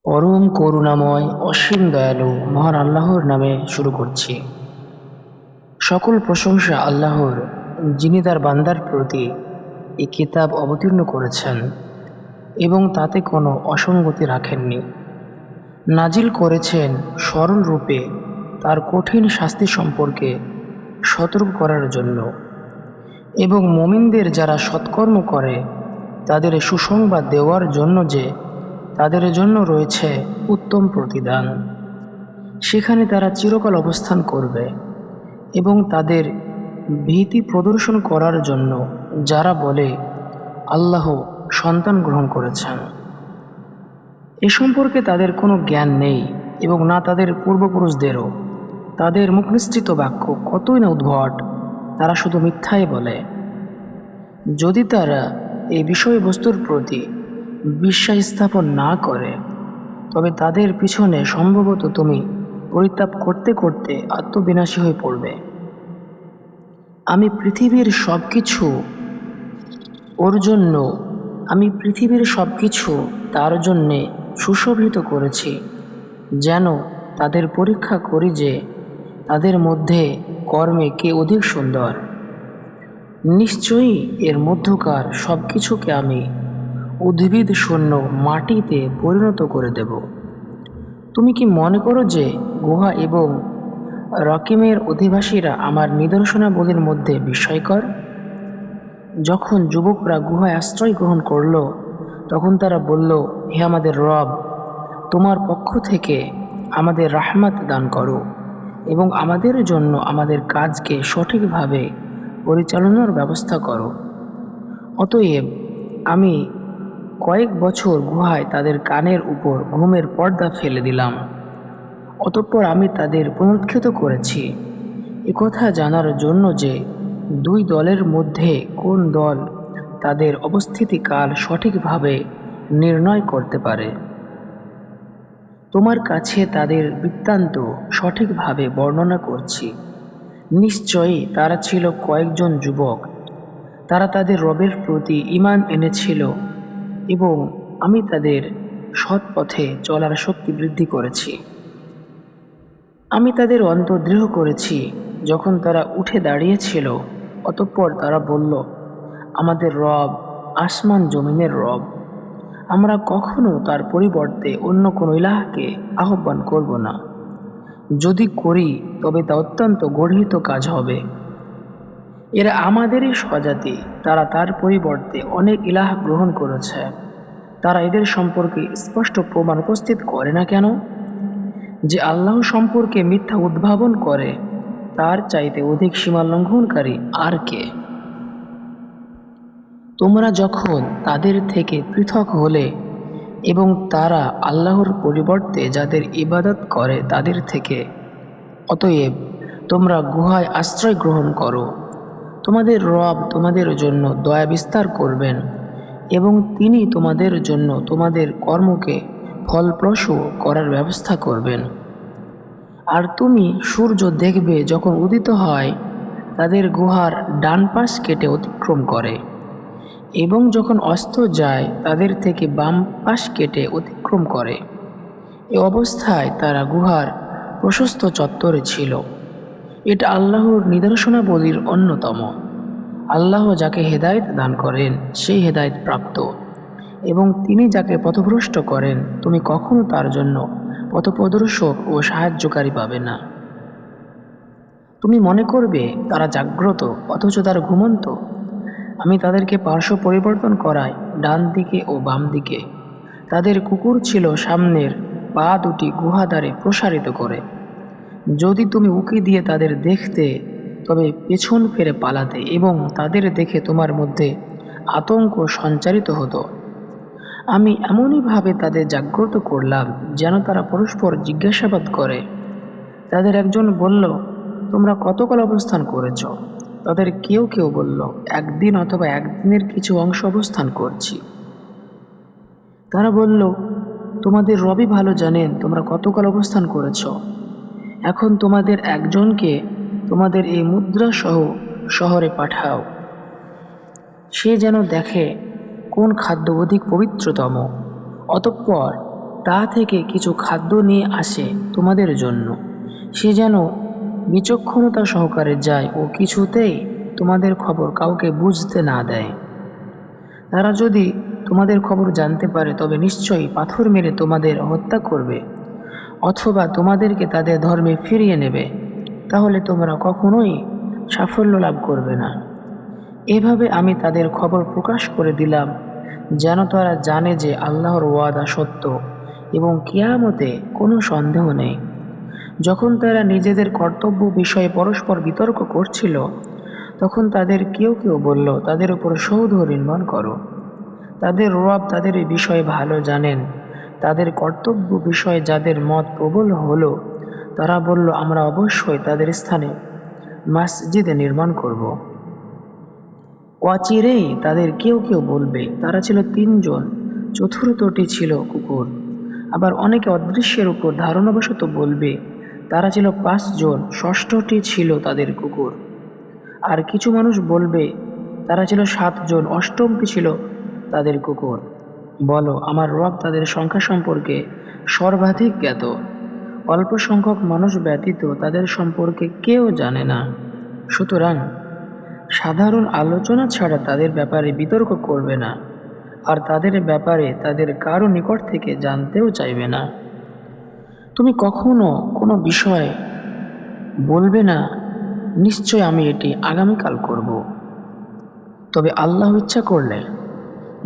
পরম করুণাময় অসীম দয়ালু মহান আল্লাহর নামে শুরু করছি। সকল প্রশংসা আল্লাহর, যিনি তার বান্দার প্রতি এই কিতাব অবতীর্ণ করেছেন এবং তাতে কোনো অসঙ্গতি রাখেননি। নাজিল করেছেন সরল রূপে তার কঠিন শাস্তি সম্পর্কে সতর্ক করার জন্য এবং মুমিনদের যারা সৎকর্ম করে তাদের সুসংবাদ দেওয়ার জন্য যে তাদের জন্য রয়েছে উত্তম প্রতিদান। সেখানে তারা চিরকাল অবস্থান করবে এবং তাদের ভীতি প্রদর্শন করার জন্য যারা বলে আল্লাহ সন্তান গ্রহণ করেছেন, এ সম্পর্কে তাদের কোনো জ্ঞান নেই এবং না তাদের পূর্বপুরুষদেরও। তাদের মুখনিসৃত বাক্য কতই না উদ্ভট, তারা শুধু মিথ্যাই বলে। যদি তারা এই বিষয়বস্তুর প্রতি বিশ্বাস স্থাপন না করে, তবে তাদের পিছনে সম্ভবত তুমি পরিতাপ করতে করতে আত্মবিনাশী হয়ে পড়বে। আমি পৃথিবীর সব কিছু তার জন্যে সুশোভিত করেছি, যেন তাদের পরীক্ষা করি যে তাদের মধ্যে কর্মে কে অধিক সুন্দর। নিশ্চয়ই এর মধ্যকার সব কিছুকে আমি উদ্ভিদ শূন্য মাটিতে পরিণত করে দেব। তুমি কি মনে করো যে গুহা এবং রকিমের অধিবাসীরা আমার নিদর্শনাবলীর মধ্যে বিস্ময়কর? যখন যুবকরা গুহায় আশ্রয় গ্রহণ করল, তখন তারা বলল, হে আমাদের রব, তোমার পক্ষ থেকে আমাদের রাহমাত দান করো এবং আমাদের জন্য আমাদের কাজকে সঠিকভাবে পরিচালনার ব্যবস্থা করো। অতএব আমি কয়েক বছর গুহায় তাদের কানের উপর ঘুমের পর্দা ফেলে দিলাম। অতঃপর আমি তাদের পুনরুত্থিত করেছি একথা জানার জন্য যে দুই দলের মধ্যে কোন দল তাদের অবস্থিতিকাল সঠিকভাবে নির্ণয় করতে পারে। তোমার কাছে তাদের বৃত্তান্ত সঠিকভাবে বর্ণনা করছি। নিশ্চয়ই তারা ছিল কয়েকজন যুবক, তারা তাদের রবের প্রতি ঈমান এনেছিল এবং আমি তাদের সৎ পথে চলার শক্তি বৃদ্ধি করেছি। আমি তাদের অন্তর দৃঢ় করেছি যখন তারা উঠে দাঁড়িয়েছিল। অতঃপর তারা বলল, আমাদের রব আসমান জমিনের রব, আমরা কখনো তার পরিবর্তে অন্য কোনো ইলাহকে আহ্বান করব না। যদি করি তবে তা অত্যন্ত গর্হিত কাজ হবে। এরা আমাদেরই স্বজাতি, তারা তার পরিবর্তে অনেক ইলাহ গ্রহণ করেছে। তারা এদের সম্পর্কে স্পষ্ট প্রমাণ উপস্থিত করে না কেন? যে আল্লাহ সম্পর্কে মিথ্যা উদ্ভাবন করে, তার চাইতে অধিক সীমা লঙ্ঘনকারী আর কে? তোমরা যখন তাদের থেকে পৃথক হলে এবং তারা আল্লাহর পরিবর্তে যাদের ইবাদত করে তাদের থেকে, অতএব তোমরা গুহায় আশ্রয় গ্রহণ করো। তোমাদের রব তোমাদের জন্য দয়া বিস্তার করবেন এবং তিনি তোমাদের জন্য তোমাদের কর্মকে ফলপ্রসূ করার ব্যবস্থা করবেন। আর তুমি সূর্য দেখবে যখন উদিত হয় তাদের গুহার ডান পাশ কেটে অতিক্রম করে এবং যখন অস্ত যায় তাদের থেকে বাম পাশ কেটে অতিক্রম করে। এ অবস্থায় তারা গুহার প্রশস্ত চত্বরে ছিল। এটা আল্লাহর নিদর্শনাবলীর অন্যতম। আল্লাহ যাকে হেদায়েত দান করেন সেই হেদায়েত প্রাপ্ত, এবং তিনি যাকে পথভ্রষ্ট করেন তুমি কখনো তার জন্য পথপ্রদর্শক ও সাহায্যকারী পাবে না। তুমি মনে করবে তারা জাগ্রত অথচ তারা ঘুমন্ত। আমি তাদেরকে পার্শ্ব পরিবর্তন করাই ডান দিকে ও বাম দিকে। তাদের কুকুর ছিল সামনের পা দুটি গুহাদ্বারে প্রসারিত করে। যদি তুমি উকি দিয়ে তাদের দেখতে তবে পেছন ফিরে পালাতে এবং তাদের দেখে তোমার মধ্যে আতঙ্ক সঞ্চারিত হতো। আমি এমনইভাবে তাদের জাগ্রত করলাম যেন তারা পরস্পর জিজ্ঞাসাবাদ করে। তাদের একজন বলল, তোমরা কতকাল অবস্থান করেছ? তাদের কেউ কেউ বলল, একদিন অথবা একদিনের কিছু অংশ অবস্থান করছি। তারা বলল, তোমাদের রবই ভালো জানেন তোমরা কতকাল অবস্থান করেছ। এখন তোমাদের একজনকে তোমাদের এই মুদ্রাসহ শহরে পাঠাও, সে যেন দেখে কোন খাদ্য অধিক পবিত্রতম। অতঃপর তা থেকে কিছু খাদ্য নিয়ে আসে তোমাদের জন্য। সে যেন বিচক্ষণতা সহকারে যায় ও কিছুতেই তোমাদের খবর কাউকে বুঝতে না দেয়। তারা যদি তোমাদের খবর জানতে পারে তবে নিশ্চয়ই পাথর মেরে তোমাদের হত্যা করবে অথবা তোমাদেরকে তাদের ধর্মে ফিরিয়ে নেবে। তাহলে তোমরা কখনোই সাফল্য লাভ করবে না। এভাবে আমি তাদের খবর প্রকাশ করে দিলাম যেন তারা জানে যে আল্লাহর ওয়াদা সত্য এবং কিয়ামতে কোনো সন্দেহ নেই। যখন তারা নিজেদের কর্তব্য বিষয়ে পরস্পর বিতর্ক করছিল তখন তাদের কেউ কেউ বলল, তাদের উপর সৌধ নির্মাণ করো। তাদের রব তাদের এই বিষয়ে ভালো জানেন। তাদের কর্তব্য বিষয়ে যাদের মত প্রবল হলো তারা বলল, আমরা অবশ্যই তাদের স্থানে মসজিদ নির্মাণ করব। অচিরেই তাদের কেউ কেউ বলবে, তারা ছিল 3 জন, চতুর্থটি ছিল কুকুর। আবার অনেকে অদৃশ্যের উপর ধারণাবশত বলবে, তারা ছিল 5 জন, ষষ্ঠটি ছিল তাদের কুকুর। আর কিছু মানুষ বলবে, তারা ছিল 7 জন, অষ্টমটি ছিল তাদের কুকুর। বলো, আমার রব তাদের সংখ্যা সম্পর্কে সর্বাধিক জ্ঞাত। অল্প সংখ্যক মানুষ ব্যতীত তাদের সম্পর্কে কেউ জানে না। সুতরাং সাধারণ আলোচনা ছাড়া তাদের ব্যাপারে বিতর্ক করবে না, আর তাদের ব্যাপারে তাদের কারো নিকট থেকে জানতেও চাইবে না। তুমি কখনো কোনো বিষয় বলবে না, নিশ্চয় আমি এটি আগামীকাল করব। তবে আল্লাহ ইচ্ছা করলে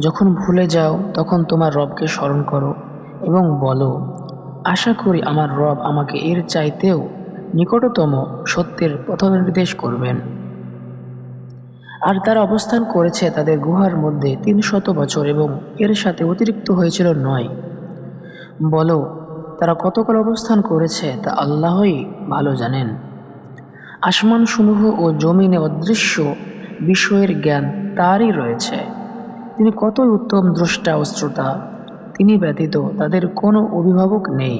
যখন ভুলে যাও তখন তোমার রবকে স্মরণ করো এবং বলো, আশা করি আমার রব আমাকে এর চাইতেও নিকটতম সত্যের পথনির্দেশ করবেন। আর তারা অবস্থান করেছে তাদের গুহার মধ্যে 300 বছর এবং এর সাথে অতিরিক্ত হয়েছিল 9। বলো, তারা কতকাল অবস্থান করেছে তা আল্লাহই ভালো জানেন। আসমানসমূহ ও জমিনে অদৃশ্য বিষয়ের জ্ঞান তারই রয়েছে। তিনি কতই উত্তম দ্রষ্টা ও শ্রোতা। তিনি ব্যতীত তাদের কোনো অভিভাবক নেই।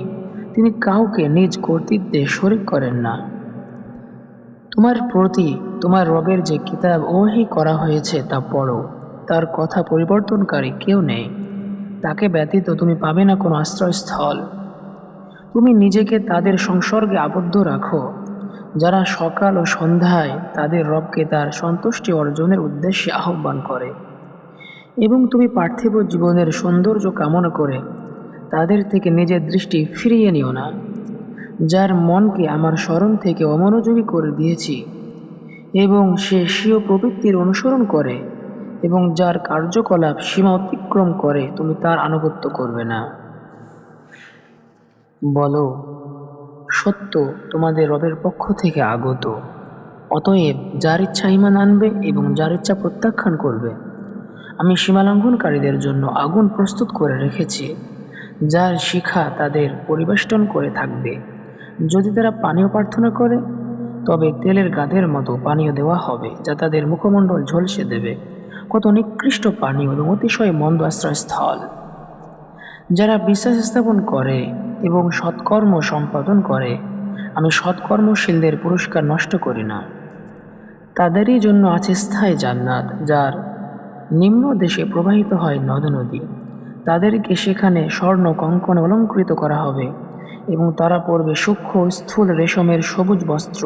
তিনি কাউকে নিজ কর্তৃত্বে শরীক করেন না। তোমার প্রতি তোমার রবের যে কিতাব ওহী করা হয়েছে তা পড়ো। তার কথা পরিবর্তনকারী কেউ নেই। তাকে ব্যতীত তুমি পাবে না কোনো আশ্রয়স্থল। তুমি নিজেকে তাদের সংসর্গে আবদ্ধ রাখো যারা সকাল ও সন্ধ্যায় তাদের রবকে তার সন্তুষ্টি অর্জনের উদ্দেশ্যে আহ্বান করে, এবং তুমি পার্থিব জীবনের সৌন্দর্য কামনা করে তাদের থেকে নিজের দৃষ্টি ফিরিয়ে নিও না। যার মনকে আমার স্মরণ থেকে অমনোযোগী করে দিয়েছি এবং সে স্বীয় প্রবৃত্তির অনুসরণ করে এবং যার কার্যকলাপ সীমা অতিক্রম করে, তুমি তার আনুগত্য করবে না। বলো, সত্য তোমাদের রবের পক্ষ থেকে আগত। অতএব যার ইচ্ছা ঈমান আনবে এবং যার ইচ্ছা প্রত্যাখ্যান করবে। আমি সীমালঙ্ঘনকারীদের জন্য আগুন প্রস্তুত করে রেখেছি, যার শিখা তাদের পরিবেষ্টন করে থাকবে। যদি তারা পানীয় প্রার্থনা করে তবে তেলের গাধের মতো পানীয় দেওয়া হবে, যা তাদের মুখমণ্ডল ঝলসে দেবে। কত নিকৃষ্ট পানীয় এবং অতিশয় মন্দ আশ্রয়স্থল। যারা বিশ্বাস স্থাপন করে এবং সৎকর্ম সম্পাদন করে, আমি সৎকর্মশীলদের পুরস্কার নষ্ট করি না। তাদেরই জন্য আছে স্থায়ী জান্নাত, যার নিম্ন দেশে প্রবাহিত হয় নদ নদী। তাদেরকে সেখানে স্বর্ণ কঙ্কনে অলঙ্কৃত করা হবে এবং তারা পরবে সূক্ষ্ম স্থূল রেশমের সবুজ বস্ত্র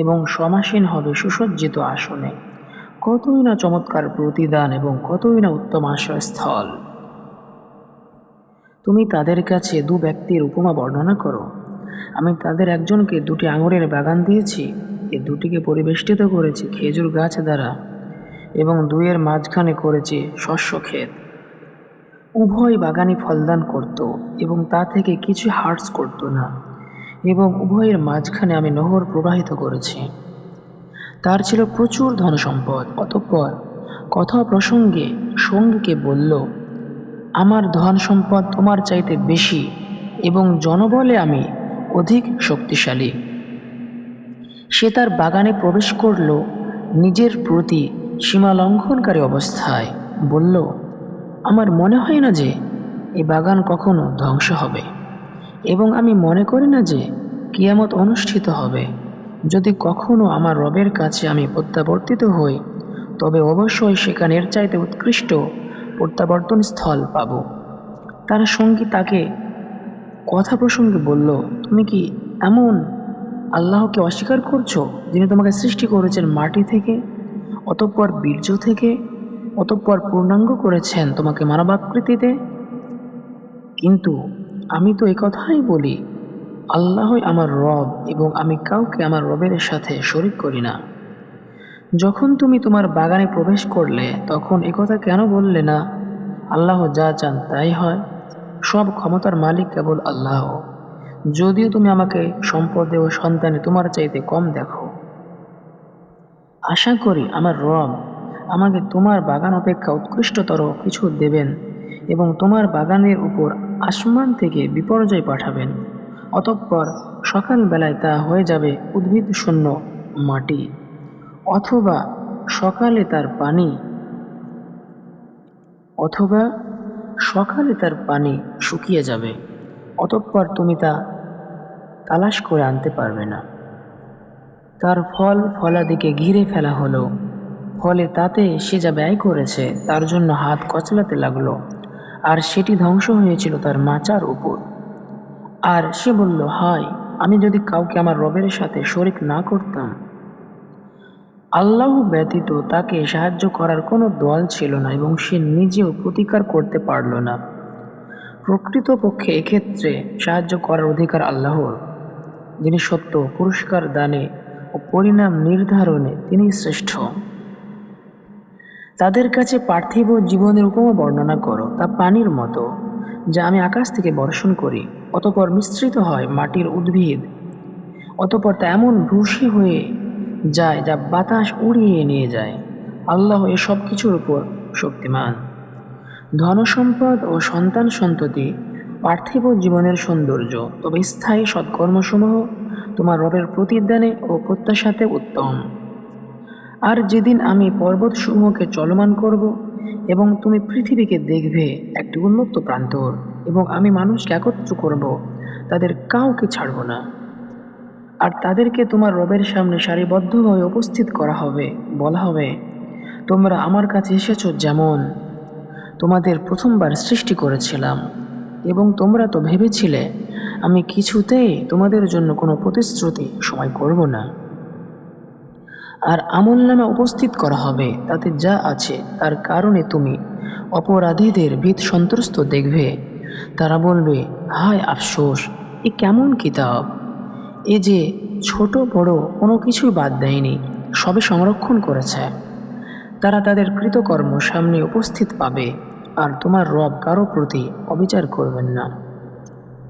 এবং সমাসীন হবে সুসজ্জিত আসনে। কতই না চমৎকার প্রতিদান এবং কতই না উত্তম আশ্রয়স্থল। তুমি তাদের কাছে 2 ব্যক্তির উপমা বর্ণনা করো। আমি তাদের একজনকে 2টি আঙুরের বাগান দিয়েছি, এ 2টিকে পরিবেষ্টিত করেছি খেজুর গাছ দ্বারা এবং 2-এর মাঝখানে করেছি শস্য ক্ষেত। উভয় বাগানই ফলদান করত এবং তা থেকে কিছু হার্স করত না, এবং উভয়ের মাঝখানে আমি নহর প্রবাহিত করেছি। তার ছিল প্রচুর ধনসম্পদ। অতঃপর কথা প্রসঙ্গে সঙ্গীকে বলল, আমার ধন সম্পদ তোমার চাইতে বেশি এবং জনবলে আমি অধিক শক্তিশালী। সে তার বাগানে প্রবেশ করল নিজের প্রতি সীমা লঙ্ঘনকারী অবস্থায়। বলল, আমার মনে হয় না যে এই বাগান কখনো ধ্বংস হবে, এবং আমি মনে করি না যে কিয়ামত অনুষ্ঠিত হবে। যদি কখনো আমার রবের কাছে আমি প্রত্যাবর্তিত হই তবে অবশ্যই সেখানে এর চাইতে উৎকৃষ্ট প্রত্যাবর্তন স্থল পাব। তার সঙ্গী তাকে কথা প্রসঙ্গে বলল, তুমি কি এমন আল্লাহকে অস্বীকার করছো যিনি তোমাকে সৃষ্টি করেছেন মাটি থেকে, অতঃপর বীর্য থেকে, অতঃপর পূর্ণাঙ্গ করেছেন তোমাকে মানবাকৃতিতে? কিন্তু আমি তো এই কথাই বলি, আল্লাহই আমার রব এবং আমি কাউকে আমার রবের সাথে শরিক করি না। যখন তুমি তোমার বাগানে প্রবেশ করলে তখন একথা কেন বললে না, আল্লাহ যা চান তাই হয়, সব ক্ষমতার মালিক কেবল আল্লাহ, যদিও তুমি আমাকে সম্পদে ও সন্তানে তোমার চাইতে কম দেখো? আশা করি আমার রব আমাকে তোমার বাগান অপেক্ষা উৎকৃষ্টতর কিছু দেবেন এবং তোমার বাগানের উপর আসমান থেকে বিপর্যয় পাঠাবেন। অতঃপর সকালবেলায় তা হয়ে যাবে উদ্ভিদ শূন্য মাটি, অথবা সকালে তার পানি অথবা সকালে তার পানি শুকিয়ে যাবে, অতঃপর তুমি তা তালাশ করে আনতে পারবে না। তার ফল ফলাদিকে ঘিরে ফেলা হলো, ফলে তাতে সে যা ব্যয় করেছে তার জন্য হাত কচলাতে লাগলো, আর সেটি ধ্বংস হয়েছিল তার মাচার উপর। আর সে বলল, হায়, আমি যদি কাউকে আমার রবের সাথে শরিক না করতাম। আল্লাহ ব্যতীত তাকে সাহায্য করার কোনো দল ছিল না এবং সে নিজেও প্রতিকার করতে পারল না। প্রকৃতপক্ষে এক্ষেত্রে সাহায্য করার অধিকার আল্লাহর, যিনি সত্য পুরস্কার দানে ও পরিণাম নির্ধারণে তিনি শ্রেষ্ঠ। তাদের কাছে পার্থিব জীবনের উপমা বর্ণনা করো, তা পানির মতো যা আমি আকাশ থেকে বর্ষণ করি, অতঃপর মিশ্রিত হয় মাটির উদ্ভিদ, অতঃপর তা এমন ভূষি হয়ে যায় যা বাতাস উড়িয়ে নিয়ে যায়। আল্লাহ এসব কিছুর উপর শক্তিমান। ধনসম্পদ ও সন্তান সন্ততি পার্থিব জীবনের সৌন্দর্য, তবে স্থায়ী সৎকর্মসমূহ তোমার রবের প্রতিদানে ও প্রত্যাশাতে উত্তম। আর যেদিন আমি পর্বতসমূহকে চলমান করব এবং তুমি পৃথিবীকে দেখবে একটি উন্মুক্ত প্রান্তর, এবং আমি মানুষকে একত্র করব, তাদের কাউকে ছাড়ব না। আর তাদেরকে তোমার রবের সামনে সারিবদ্ধভাবে উপস্থিত করা হবে, বলা হবে, তোমরা আমার কাছে এসেছো যেমন তোমাদের প্রথমবার সৃষ্টি করেছিলাম, এবং তোমরা তো ভেবেছিলে আমি কিছুতেই তোমাদের জন্য কোনো প্রতিশ্রুতি সময় করব না। আর আমলনামা উপস্থিত করা হবে, তাতে যা আছে তার কারণে তুমি অপরাধীদের ভীত সন্ত্রস্ত দেখবে। তারা বলবে, হায় আফসোস, এ কেমন কিতাব, এ যে ছোট বড় কোনো কিছুই বাদ দেয়নি, সবে সংরক্ষণ করেছে। তারা তাদের কৃতকর্ম সামনে উপস্থিত পাবে, আর তোমার রব কারো প্রতি অবিচার করবেন না।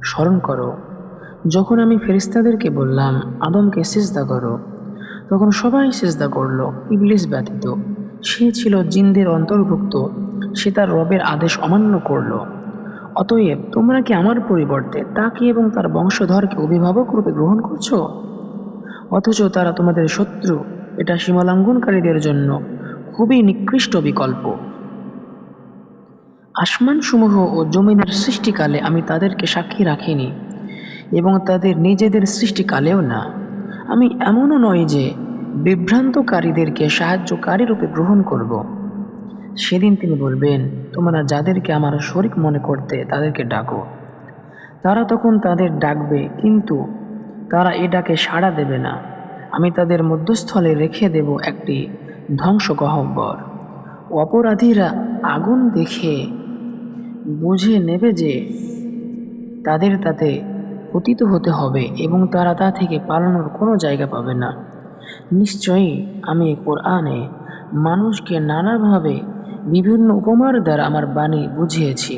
স্মরণ করো, যখন আমি ফেরেশতাদেরকে বললাম আদমকে সিজদা করো, তখন সবাই সিজদা করল, ইবলিস ব্যতীত। সে ছিল জিনদের অন্তর্ভুক্ত, সে তার রবের আদেশ অমান্য করল। অতএব তোমরা কি আমার পরিবর্তে তাকে এবং তার বংশধরকে অভিভাবক রূপে গ্রহণ করছো? অথচ তারা তোমাদের শত্রু। এটা সীমালঙ্ঘনকারীদের জন্য খুবই নিকৃষ্ট বিকল্প। আসমানসমূহ ও জমিনের সৃষ্টিকালে আমি তাদেরকে সাক্ষী রাখিনি, এবং তাদের নিজেদের সৃষ্টিকালেও না। আমি এমনও নয় যে বিভ্রান্তকারীদেরকে সাহায্যকারী রূপে গ্রহণ করব। সেদিন তিনি বলবেন, তোমরা যাদেরকে আমার শরীক মনে করতে তাদেরকে ডাকো। তারা তখন তাদের ডাকবে, কিন্তু তারা এ ডাকে সাড়া দেবে না। আমি তাদের মধ্যস্থলে রেখে দেব একটি ধ্বংসগহ্বর। অপরাধীরা আগুন দেখে বুঝে নেবে যে তাদের তাতে পতিত হতে হবে, এবং তারা তা থেকে পালানোর কোনো জায়গা পাবে না। নিশ্চয়ই আমি কোরআনে মানুষকে নানাভাবে বিভিন্ন উপমার দ্বারা আমার বাণী বুঝিয়েছি,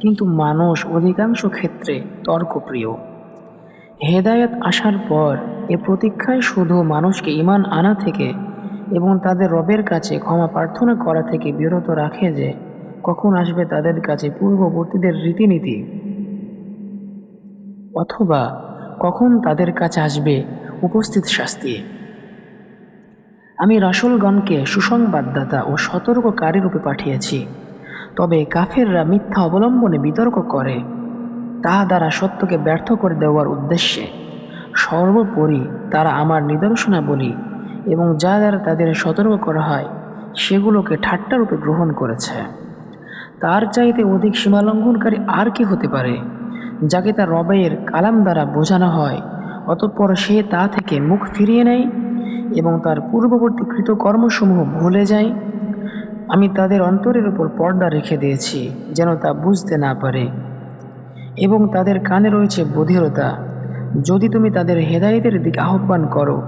কিন্তু মানুষ অধিকাংশ ক্ষেত্রে তর্কপ্রিয়। হেদায়েত আসার পর এ প্রতীক্ষায় শুধু মানুষকে ঈমান আনা থেকে এবং তাদের রবের কাছে ক্ষমা প্রার্থনা করা থেকে বিরত রাখে যে কখন আসবে তাদের কাছে পূর্ববর্তীদের রীতিনীতি, অথবা কখন তাদের কাছে আসবে উপস্থিত শাস্তি। আমি রাসূলগণকে সুসংবাদদাতা ও সতর্ককারী রূপে পাঠিয়েছি, তবে কাফেররা মিথ্যা অবলম্বনে বিতর্ক করে, তাহা দ্বারা সত্যকে ব্যর্থ করে দেওয়ার উদ্দেশ্যে। সর্বোপরি তারা আমার নিদর্শনাবলী এবং যা দ্বারা তাদের সতর্ক করা হয় সেগুলোকে ঠাট্টারূপে গ্রহণ করেছে। তার চাইতে অধিক সীমালঙ্ঘনকারী আর কি হতে পারে? যাকে তার রবের কালাম দ্বারা বোঝানো হয়, অতঃপর সে তা থেকে মুখ ফিরিয়ে নেয় এবং তার পূর্ববর্তী কৃতকর্মসমূহ ভুলে যায়, আমি তাদের অন্তরের উপর পর্দা রেখে দিয়েছি যেন তা বুঝতে না পারে, এবং তাদের কানে রয়েছে বধিরতা। যদি তুমি তাদের হেদায়েতের দিকে আহ্বান করো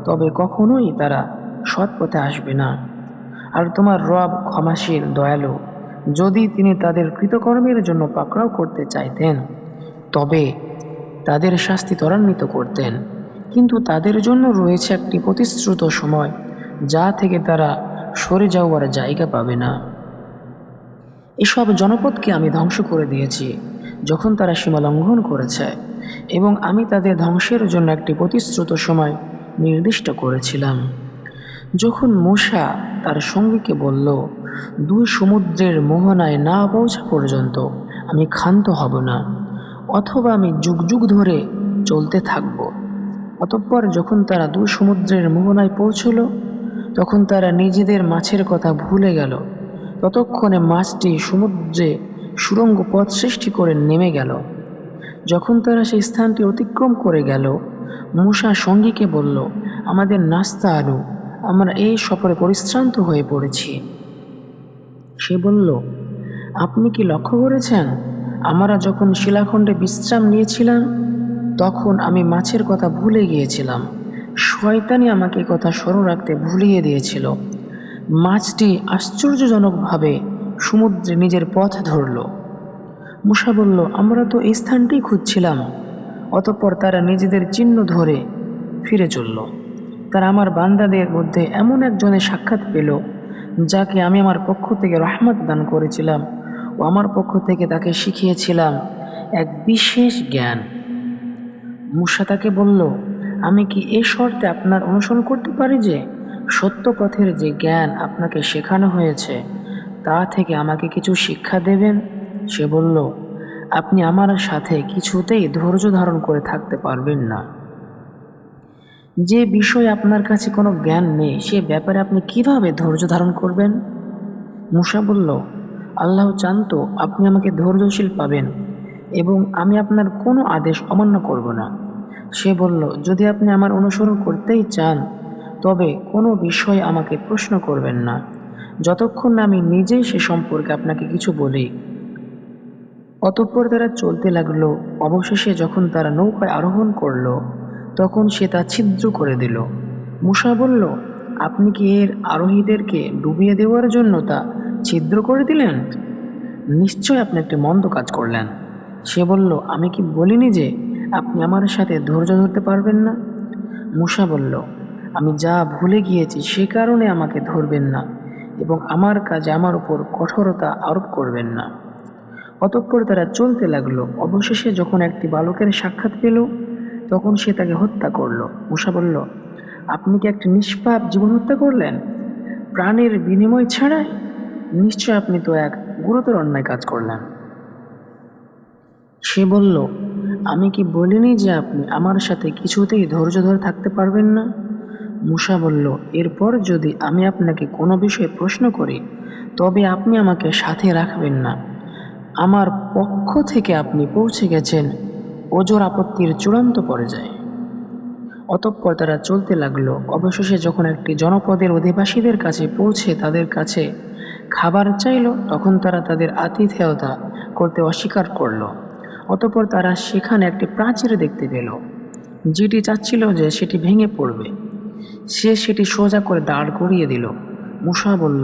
তবে কখনোই তারা সৎ পথে আসবে না। আর তোমার রব ক্ষমাশীল দয়ালু, যদি তিনি তাদের কৃতকর্মের জন্য পাকড়াও করতে চাইতেন তবে তাদের শাস্তি ত্বরান্বিত করতেন, কিন্তু তাদের জন্য রয়েছে একটি প্রতিশ্রুত সময় যা থেকে তারা সরে যাওয়ার জায়গা পাবে না। এসব জনপদকে আমি ধ্বংস করে দিয়েছি যখন তারা সীমা লঙ্ঘন করেছে, এবং আমি তাদের ধ্বংসের জন্য একটি প্রতিশ্রুত সময় নির্দিষ্ট করেছিলাম। যখন মূসা তার সঙ্গীকে বলল, দুই সমুদ্রের মোহনায় না পৌঁছা পর্যন্ত আমি ক্ষান্ত হব না, অথবা আমি যুগ যুগ ধরে চলতে থাকব। অতঃপর যখন তারা দুই সমুদ্রের মোহনায় পৌঁছল তখন তারা নিজেদের মাছের কথা ভুলে গেল। ততক্ষণে মাছটি সমুদ্রে সুড়ঙ্গ পথ সৃষ্টি করে নেমে গেল। যখন তারা সেই স্থানটি অতিক্রম করে গেল, মূসা সঙ্গীকে বলল, আমাদের নাস্তা আনো, আমরা এই সফরে পরিশ্রান্ত হয়ে পড়েছি। সে বলল, আপনি কি লক্ষ্য করেছেন, আমরা যখন শিলাখণ্ডে বিশ্রাম নিয়েছিলাম তখন আমি মাছের কথা ভুলে গিয়েছিলাম। শয়তানি আমাকে কথা স্মরণ রাখতে ভুলিয়ে দিয়েছিল। মাছটি আশ্চর্যজনকভাবে সমুদ্রে নিজের পথ ধরল। মূসা বলল, আমরা তো এই স্থানটি খুঁজছিলাম। অতঃপর তারা নিজেদের চিহ্ন ধরে ফিরে চলল। তারা আমার বান্দাদের মধ্যে এমন একজনের সাক্ষাৎ পেল যাকে আমি আমার পক্ষ থেকে রহমত দান করেছিলাম ও আমার পক্ষ থেকে তাকে শিখিয়েছিলাম এক বিশেষ জ্ঞান। মূসা তাকে বলল, আমি কি এ শর্তে আপনার অনুসরণ করতে পারি যে সত্য পথের যে জ্ঞান আপনাকে শেখানো হয়েছে তা থেকে আমাকে কিছু শিক্ষা দেবেন? সে বলল, আপনি আমার সাথে কিছুতেই ধৈর্য ধারণ করে থাকতে পারবেন না। যে বিষয়ে আপনার কাছে কোনো জ্ঞান নেই সে ব্যাপারে আপনি কিভাবে ধৈর্য ধারণ করবেন? মূসা বলল, আল্লাহ চান তো আপনি আমাকে ধৈর্যশীল পাবেন এবং আমি আপনার কোনো আদেশ অমান্য করব না। সে বলল, যদি আপনি আমার অনুসরণ করতেই চান তবে কোনো বিষয়ে আমাকে প্রশ্ন করবেন না যতক্ষণ না আমি নিজেই সে সম্পর্কে আপনাকে কিছু বলি। অতঃপর তারা চলতে লাগলো। অবশেষে যখন তারা নৌকায় আরোহণ করলো তখন সে তা ছিদ্র করে দিল। মূসা বলল, আপনি কি এর আরোহীদেরকে ডুবিয়ে দেওয়ার জন্য তা ছিদ্র করে দিলেন? নিশ্চয় আপনি একটি মন্দ কাজ করলেন। সে বলল, আমি কি বলিনি যে আপনি আমার সাথে ধৈর্য ধরতে পারবেন না? মূসা বলল, আমি যা ভুলে গিয়েছি সে কারণে আমাকে ধরবেন না এবং আমার কাজে আমার উপর কঠোরতা আরোপ করবেন না। অতঃপর তারা চলতে লাগলো। অবশেষে যখন একটি বালকের সাক্ষাৎ পেল তখন সে তাকে হত্যা করল। মূসা বলল, আপনি কি একটি নিষ্পাপ জীবন হত্যা করলেন প্রাণের বিনিময় ছাড়াই? নিশ্চয় আপনি তো এক গুরুতর অন্যায় কাজ করলেন। সে বলল, আমি কি বলিনি যে আপনি আমার সাথে কিছুতেই ধৈর্য ধরে থাকতে পারবেন না? মূসা বলল, এরপর যদি আমি আপনাকে কোনো বিষয়ে প্রশ্ন করি তবে আপনি আমাকে সাথে রাখবেন না। আমার পক্ষ থেকে আপনি পৌঁছে গেছেন ওজর আপত্তির চূড়ান্ত পর্যায়ে। অতঃপর তারা চলতে লাগলো। অবশেষে যখন একটি জনপদের অধিবাসীদের কাছে পৌঁছে তাদের কাছে খাবার চাইল তখন তারা তাদের আতিথেয়তা করতে অস্বীকার করল। অতঃপর তারা সেখানে একটি প্রাচীর দেখতে পেল যেটি চাচ্ছিল যে সেটি ভেঙে পড়বে। সে সেটি সোজা করে দাঁড় করিয়ে দিল। মূসা বলল,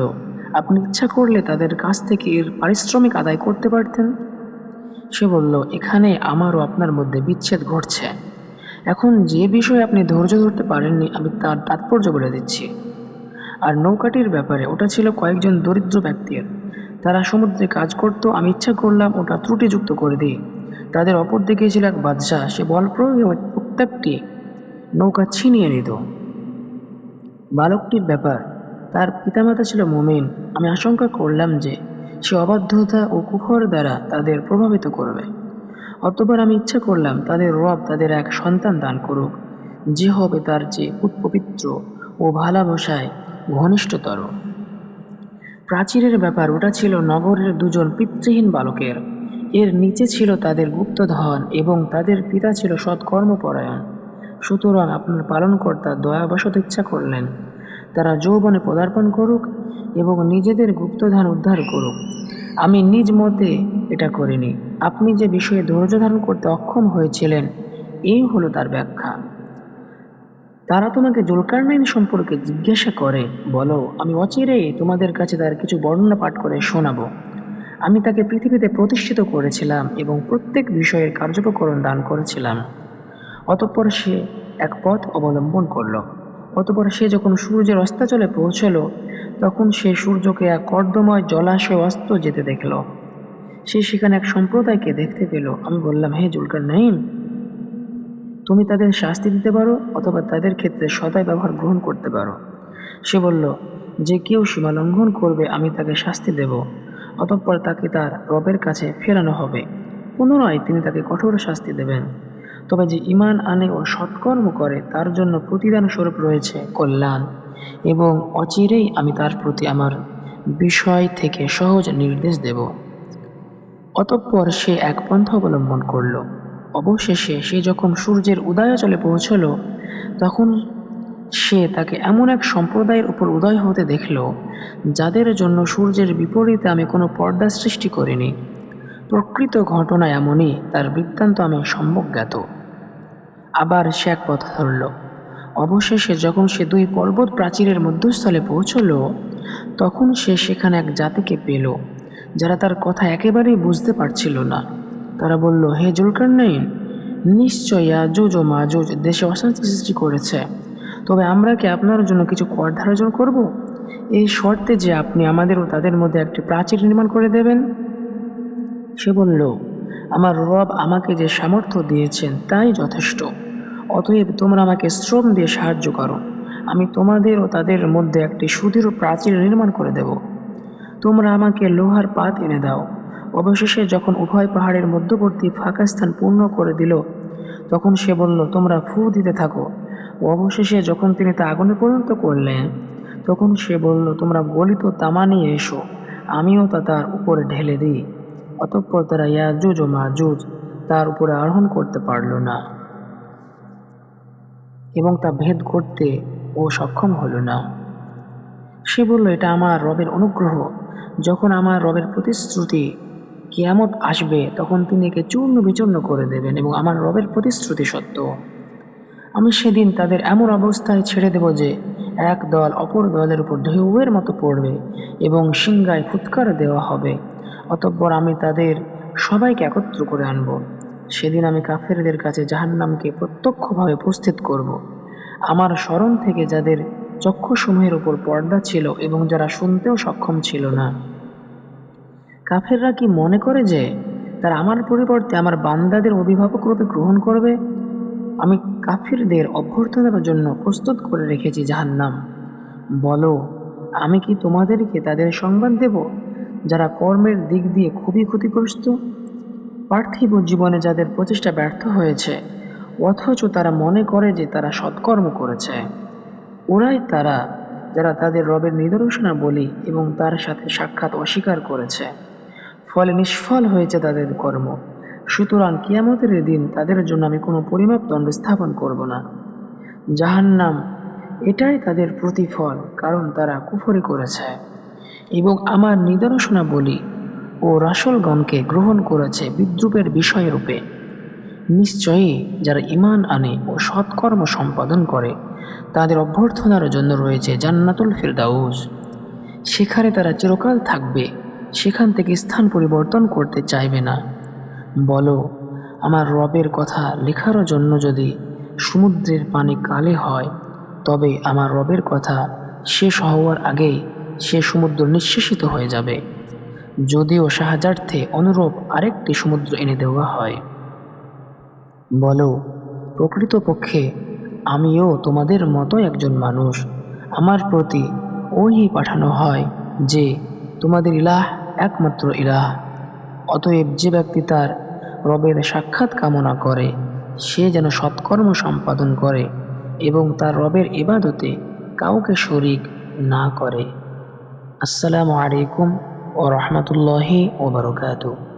আপনি ইচ্ছা করলে তাদের কাছ থেকে এর পারিশ্রমিক আদায় করতে পারতেন। সে বলল, এখানে আমারও আপনার মধ্যে বিচ্ছেদ ঘটছে। এখন যে বিষয়ে আপনি ধৈর্য ধরতে পারেননি আমি তার তাৎপর্য বলে দিচ্ছি। আর নৌকাটির ব্যাপারে, ওটা ছিল কয়েকজন দরিদ্র ব্যক্তির, তারা সমুদ্রে কাজ করত। আমি ইচ্ছা করলাম ওটা ত্রুটিযুক্ত করে দিই। তাদের অপর দিকে ছিল এক বাদশাহ, সে বল প্রয়োগে প্রত্যেকটি নৌকা ছিনিয়ে নিত। বালকটির ব্যাপার, তার পিতামাতা ছিল মুমিন। আমি আশঙ্কা করলাম যে সে অবাধ্যতা ও কুফর দ্বারা তাদের প্রভাবিত করবে। অতঃপর আমি ইচ্ছা করলাম তাদের রব তাদের এক সন্তান দান করুক যে হবে তার চেয়ে পবিত্র ও ভালোবাসায় ঘনিষ্ঠতর। প্রাচীরের ব্যাপার, ওটা ছিল নগরের দুজন পিতৃহীন বালকের। এর নিচে ছিল তাদের গুপ্তধন এবং তাদের পিতা ছিল সৎকর্মপরায়ণ। সুতরাং আপনার পালনকর্তা দয়াবশত ইচ্ছা করলেন তারা যৌবনে পদার্পণ করুক এবং নিজেদের গুপ্তধন উদ্ধার করুক। আমি নিজ মতে এটা করিনি। আপনি যে বিষয়ে ধৈর্য ধারণ করতে অক্ষম হয়েছিলেন, এই হলো তার ব্যাখ্যা। তারা তোমাকে জুলকারনাইন সম্পর্কে জিজ্ঞাসা করে, বলো, আমি অচিরেই তোমাদের কাছে তার কিছু বর্ণনা পাঠ করে শোনাবো। আমি তাকে পৃথিবীতে প্রতিষ্ঠিত করেছিলাম এবং প্রত্যেক বিষয়ের কার্যপ্রকরণ দান করেছিলাম। অতঃপর সে এক পথ অবলম্বন করল। অতঃপর সে যখন সূর্যের অস্তাচলে পৌঁছল, তখন সে সূর্যকে এক কর্দময় জলাশয়ে অস্ত যেতে দেখল। সে সেখানে এক সম্প্রদায়কে দেখতে পেল। আমি বললাম, হে জুলকারনাইন, তুমি তাদের শাস্তি দিতে পারো অথবা তাদের ক্ষেত্রে সদয় ব্যবহার গ্রহণ করতে পারো। সে বলল, যে কেউ সীমা লঙ্ঘন করবে আমি তাকে শাস্তি দেব। অতঃপর তাকে তার রবের কাছে ফেরানো হবে। পুনরায় তিনি তাকে কঠোর শাস্তি দেবেন। তবে যে ঈমান আনে ও সৎকর্ম করে তার জন্য প্রতিদান স্বরূপ রয়েছে কল্যাণ, এবং অচিরেই আমি তার প্রতি আমার বিষয় থেকে সহজ নির্দেশ দেব। অতঃপর সে এক পন্থা অবলম্বন করল। অবশেষে সে যখন সূর্যের উদয়াচলে পৌঁছল, তখন সে তাকে এমন এক সম্প্রদায়ের উপর উদয় হতে দেখল যাদের জন্য সূর্যের বিপরীতে আমি কোনো পর্দা সৃষ্টি করিনি। প্রকৃত ঘটনা এমনই, তার বৃত্তান্ত আমি সম্যক জ্ঞাত। আবার সে এক পথ ধরল। অবশেষে যখন সে দুই পর্বত প্রাচীরের মধ্যস্থলে পৌঁছল, তখন সে সেখানে এক জাতিকে পেল যারা তার কথা একেবারেই বুঝতে পারছিল না। তারা বলল, হে জুলকারনাইন, নিশ্চয় ইয়াজুজ ও মাজুজ দেশে অশান্তি সৃষ্টি করেছে। তবে আমরা কি আপনার জন্য কিছু কর ধার্য করব, এই শর্তে যে আপনি আমাদের ও তাদের মধ্যে একটি প্রাচীর নির্মাণ করে দেবেন? সে বলল, আমার রব আমাকে যে সামর্থ্য দিয়েছেন তাই যথেষ্ট। অতএব তোমরা আমাকে শ্রম দিয়ে সাহায্য করো, আমি তোমাদের ও তাদের মধ্যে একটি সুদৃঢ় প্রাচীর নির্মাণ করে দেব। তোমরা আমাকে লোহার পাত এনে দাও। অবশেষে যখন উভয় পাহাড়ের মধ্যবর্তী ফাঁকা স্থান পূর্ণ করে দিল, তখন সে বলল, তোমরা ফু দিতে থাকো। অবশেষে যখন তিনি তা আগুনে পরিণত করলেন, তখন সে বলল, তোমরা গলিত তামা নিয়ে এসো, আমিও তা তার উপরে ঢেলে দিই। অতঃপর তারা ইয়াজুজ ও মাজুজ তার উপরে আরোহণ করতে পারল না এবং তা ভেদ করতে ও সক্ষম হল না। সে বলল, এটা আমার রবের অনুগ্রহ। যখন আমার রবের প্রতিশ্রুতি কিয়ামত আসবে, তখন তিনি একে চূর্ণ বিচূর্ণ করে দেবেন এবং আমার রবের প্রতিশ্রুতি সত্য। আমি সেদিন তাদের এমন অবস্থায় ছেড়ে দেব যে এক দল অপর দলের উপর ঢেউয়ের মতো পড়বে এবং সিংহায় ফুৎকার দেওয়া হবে। অতঃপর আমি তাদের সবাইকে একত্র করে আনব। সেদিন আমি কাফেরদের কাছে জাহান্নামকে প্রত্যক্ষভাবে উপস্থিত করব। আমার স্মরণ থেকে যাদের চক্ষুসমূহের উপর পর্দা ছিল এবং যারা শুনতেও সক্ষম ছিল না। কাফেররা কি মনে করে যে তারা আমার পরিবর্তে আমার বান্দাদের অভিভাবক রূপে গ্রহণ করবে? আমি কাফিরদের অভ্যর্থনার জন্য প্রস্তুত করে রেখেছি জাহান্নাম। বলো, আমি কি তোমাদেরকে তাদের সংবাদ দেব যারা কর্মের দিক দিয়ে খুবই ক্ষতিগ্রস্ত? পার্থিব জীবনে যাদের প্রচেষ্টা ব্যর্থ হয়েছে, অথচ তারা মনে করে যে তারা সৎকর্ম করেছে। ওরাই তারা যারা তাদের রবের নিদর্শনাবলী এবং তার সাথে সাক্ষাৎ অস্বীকার করেছে, ফলে নিষ্ফল হয়েছে তাদের কর্ম। সুতরাং কিয়ামতের দিন তাদের জন্য আমি কোনো পরিমাপ দণ্ড স্থাপন করব না। জাহান্নাম এটাই তাদের প্রতিফল, কারণ তারা কুফরি করেছে এবং আমার নিদর্শনাবলী ও রাসূলগণকে গ্রহণ করেছে বিদ্রূপের বিষয়রূপে। নিশ্চয়ই যারা ঈমান আনে ও সৎকর্ম সম্পাদন করে তাদের অভ্যর্থনার জন্য রয়েছে জান্নাতুল ফিরদাউস। সেখানে তারা চিরকাল থাকবে, সেখান থেকে স্থান পরিবর্তন করতে চাইবে না। বলো, আমার রবের কথা লেখার জন্য যদি সমুদ্রের পানি কালে হয়, তবে আমার রবের কথা শেষ হওয়ার আগেই সে সমুদ্র নিঃশেষিত হয়ে যাবে, যদিও সাহায্যার্থে অনুরূপ আরেকটি সমুদ্র এনে দেওয়া হয়। বলো, প্রকৃতপক্ষে আমিও তোমাদের মতো একজন মানুষ। আমার প্রতি ওহী পাঠানো হয় যে তোমাদের ইলাহ একমাত্র ইলাহ। অতএব যে ব্যক্তি তার রবের সাক্ষাৎ কামনা করে সে যেন সৎকর্ম সম্পাদন করে এবং তার রবের ইবাদতে কাউকে শরীক না করে। আসসালামু আলাইকুম ওয়া রাহমাতুল্লাহি ওয়া বারাকাতুহু।